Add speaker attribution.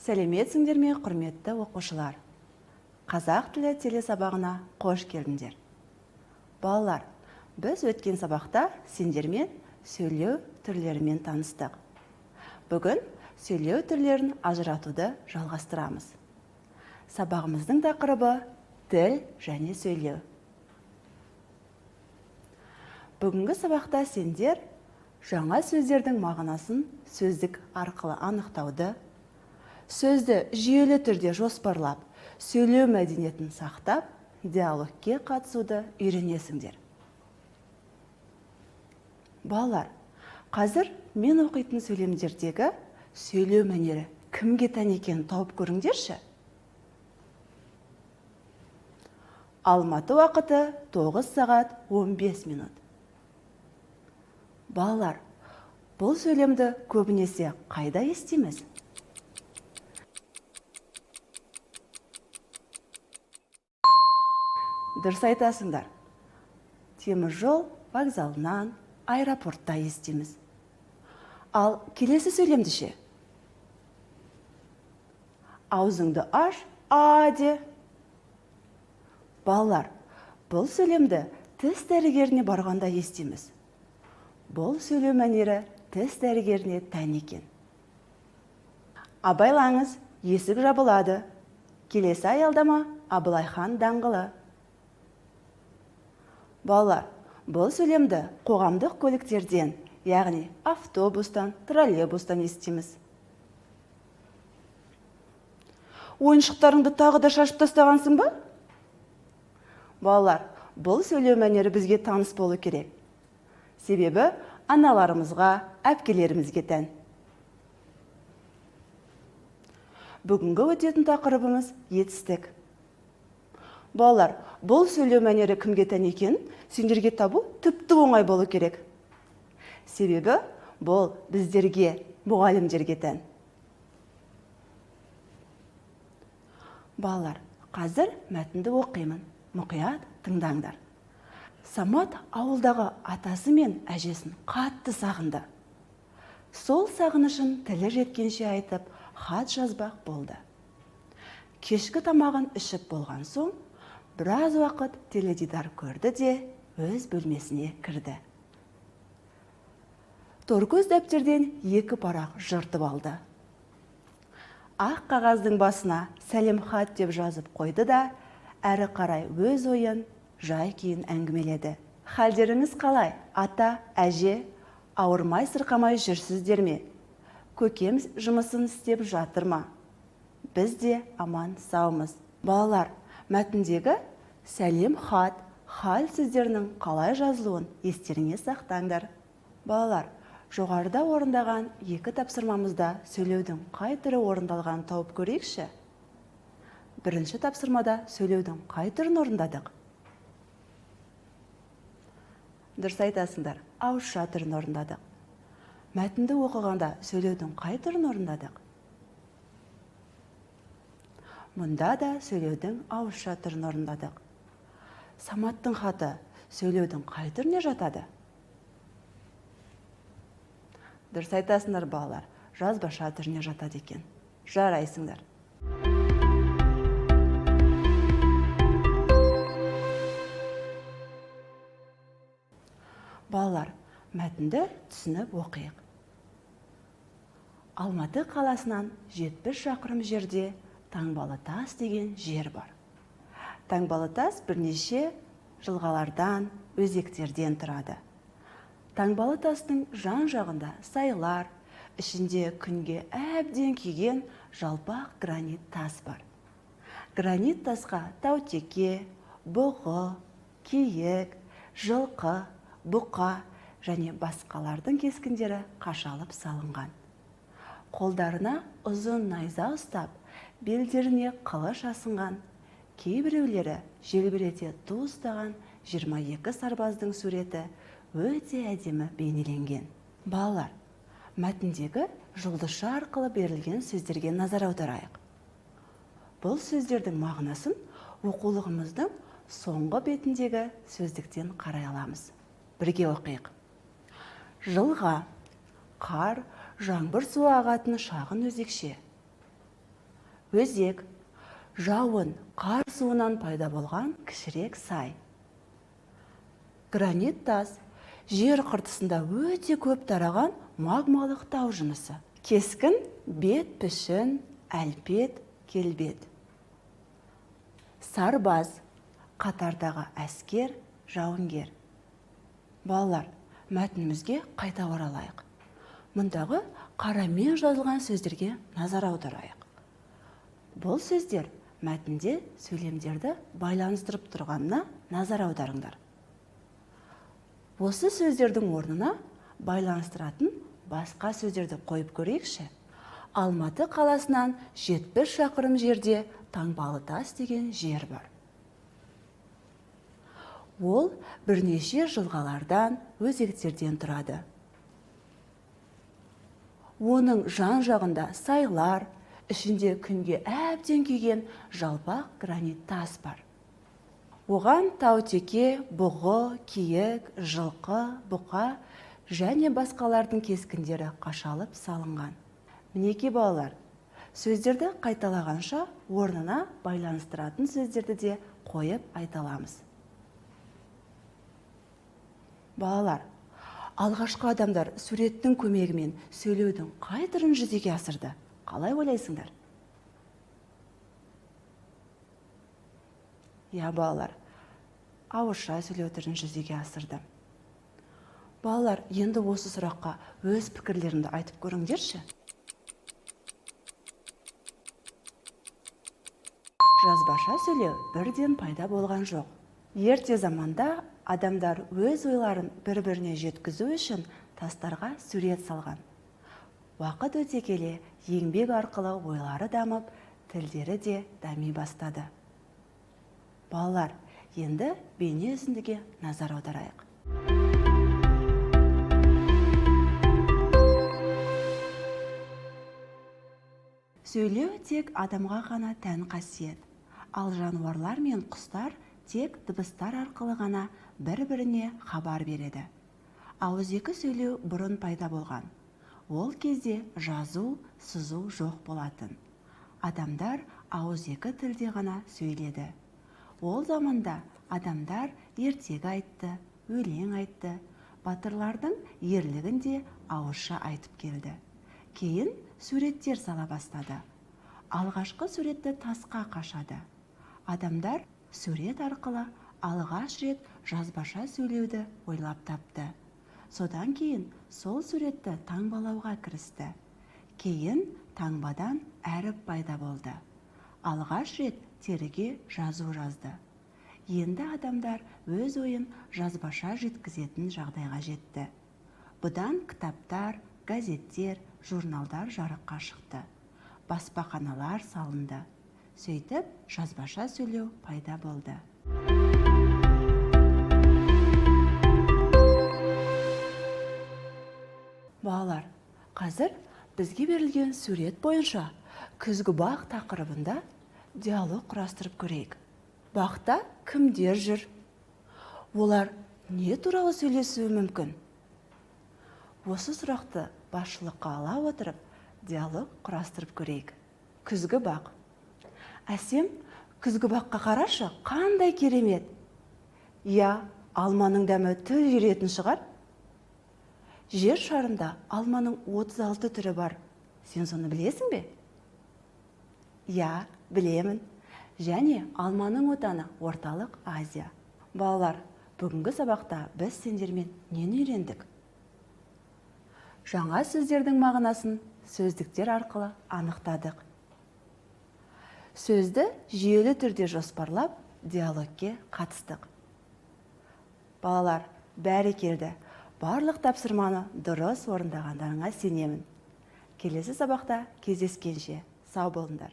Speaker 1: Сәлеметсіңдер ме, құрметті оқушылар. Қазақ тілі телесабағына қош келдіңдер. Балалар, біз өткен сабақта сендермен сөйлеу түрлерімен таныстық. Бүгін сөйлеу түрлерін ажыратуды жалғастырамыз. Сабағымыздың тақырыбы тіл және сөйлеу. Бүгінгі сабақта сендер жаңа сөздердің мағынасын сөздік арқылы анықтауды, сөзді жүйелі түрде жоспарлап, сөйлеу мәдениетін сақтап, диалогке қатысуды үйренесіңдер. Балалар, қазір мен оқитын сөйлемдердегі сөйлеу мәнері кімге тән екенін тауып көріңдерші. Алматы уақыты 9 сағат 15 минут. Балалар, бұл сөйлемді көбінесе қайда естиміз? Дұрыс айтасыңдар. Темір жол вокзалынан, аэропортта естиміз. Ал келесі сөйлемді ше? Аузыңды аш, де. Балалар, бұл сөйлемді тіс дәрігеріне барғанда естиміз. Бұл сөйлеу мәнері тіс дәрігеріне тән екен. Абайлаңыз, есік жабылады. Келесі аялдама Абылайхан даңғылы. Балалар, бұл сөйлемді қоғамдық көліктерден, яғни автобустан, троллейбустан естиміз. Ойыншықтарыңды тағы да шашып тастағансың ба? Балалар, бұл сөйлеу мәнері бізге таныс болу керек. Себебі аналарымызға, әпкелерімізге тән. Бүгінгі өтетін тақырыбымыз етістік. Балалар, бұл сөйлеу мәнері кімге тән екен, сендерге табу тіпті оңай болу керек. Себебі бұл біздерге, мұғалімдерге тән. Балалар, қазір мәтінді оқимын. Мұқият тыңдаңдар. Самат ауылдағы атасы мен әжесін қатты сағынды. Сол сағынышын тілі жеткенше айтып, хат жазбақ болды. Кешкі тамағын ішіп болған соң, біраз уақыт теледидар көрді де өз бөлмесіне кірді. Торкөз дәптерден 2 парақ жыртып алды. Ақ қағаздың басына сәлем хат деп жазып қойды да, әрі қарай өз ойын, жай кейін әңгімеледі. Халдеріңіз қалай? Ата, әже, ауырмай сырқамай жүрсіздер ме? Көкем жұмысын істеп жатыр ма? Біз де аман саумыз. Балалар, мәтіндегі сәлем хат, хал сөздерінің қалай жазылуын естеріңе сақтаңдар. Балалар, жоғарыда орындаған 2 тапсырмамызда сөйлеудің қай түрі орындалғанын тауып көрейікші. Бірінші тапсырмада сөйлеудің қай түрін орындадық? Дұрыс айтасыңдар, ауызша түрін орындадық. Мәтінді оқығанда сөйлеудің қай түрін орындадық? Мұнда да сөйлеудің ауызша түрін орындадық. Саматтың хаты сөйлеудің қай түріне жатады? Дұрыс айтасыңдар, балалар, жазбаша түріне жатады екен. Жарайсыңдар. Балалар, мәтінді түсініп оқиық. Алматы қаласынан 70 шақырым жерде Таңбалытас деген жер бар. Таңбалытас бірнеше жылғалардан, өзектерден тұрады. Таңбалытастың жан-жағында сайлар, ішінде күнге әбден күйген жалпақ гранит тас бар. Гранит тасқа таутеке, бұғы, киік, жылқы, бұқа және басқалардың кескіндері қашалып салынған. Қолдарына ұзын найза ұстап, белдеріне қылыш асынған, кейбіреулері желбірете ту ұстаған 22 сарбаздың суреті өте әдемі бейнеленген. Балалар, мәтіндегі жұлдызша арқылы берілген сөздерге назар аударайық. Бұл сөздердің мағынасын оқулығымыздың соңғы бетіндегі сөздіктен қарай аламыз. Бірге оқиық. Жылға, қар, жаңбыр суы ағатын шағын өзекше. өзек, жауын, қар суынан пайда болған кішірек сай. Гранит тас жер қыртысында өте көп тараған магмалық тау жынысы. Кескін, бет пішін, әлпет, келбет. Сарбаз, қатардағы әскер, жауынгер. Балалар, мәтінімізге қайта оралайық. Мұндағы қарамен жазылған сөздерге назар аударайық. Бұл сөздер мәтінде сөйлемдерді байланыстырып тұрғанына назар аударыңдар. Осы сөздердің орнына байланыстыратын басқа сөздерді қойып көрейікші. Алматы қаласынан 70 шақырым жерде Таңбалытас деген жер бар. Ол бірнеше жылғалардан, өзектерден тұрады. Оның жан-жағында сайлар, ішінде күнге әбден күйген жалпақ гранит тас бар. Оған таутеке, бұғы, киік, жылқы, бұқа және басқалардың кескіндері қашалып салынған. Мінеки балалар, сөздерді қайталағанша орнына байланыстыратын сөздерді де қойып айталамыз. Балалар, алғашқы адамдар суреттің көмегімен сөйлеудің қай түрін жүзеге асырды? Қалай ойлайсыңдар? Балалар, ауызша сөйлеу түрін жүзеге асырды. Балалар, енді осы сұраққа өз пікірлеріңді айтып көріңдерші. Жазбаша сөйлеу бірден пайда болған жоқ. Ерте заманда адамдар өз ойларын бір-біріне жеткізу үшін тастарға сурет салған. Уақыт өте келе еңбек арқылы ойлары дамып, тілдері де дами бастады. Балалар, енді бейне үзіндіге назар аударайық. Сөйлеу тек адамға ғана тән қасиет, ал жануарлар мен құстар тек дыбыстар арқылы ғана бір-біріне хабар береді. Ауызекі сөйлеу бұрын пайда болған. Ол кезде жазу, сызу жоқ болатын. Адамдар ауызекі тілде ғана сөйледі. Ол заманда адамдар ертегі айтты, өлең айтты, батырлардың ерлігін де ауызша айтып келді. Кейін суреттер сала бастады. Алғашқы суретті тасқа қашады. Адамдар сурет арқылы алғаш рет жазбаша сөйлеуді ойлап тапты. Содан кейін сол суретті таңбалауға кірісті. Кейін таңбадан әріп пайда болды. Алғаш рет теріге жазу жазды. Енді адамдар өз ойын жазбаша жеткізетін жағдайға жетті. Бұдан кітаптар, газеттер, журналдар жарыққа шықты. Баспаханалар салынды. Сөйтіп, жазбаша сөйлеу пайда болды. Балалар, қазір бізге берілген сурет бойынша күзгі бақ тақырыбында диалог құрастырып көрейік. Бақта кімдер жүр? Олар не туралы сөйлесуі мүмкін? Осы сұрақты басшылыққа ала отырып, диалог құрастырып көрейік. Күзгі бақ. Әсем, күзгі баққа қарашы, қандай керемет. Алманың дәмі тіл үйретін шығар. Жер шарында алманың 36 түрі бар. Сен соны білесің бе? Білемін. Және алманың отаны орталық Азия. Балалар, бүгінгі сабақта біз сендермен нені үйрендік? Жаңа сөздердің мағынасын сөздіктер арқылы анықтадық. Сөзді жүйелі түрде жоспарлап, диалогке қатыстық. Балалар, бәрекелді. Барлық тапсырманы дұрыс орындағандарыңа сенемін. Келесі сабақта кездескенше сау болыңдар.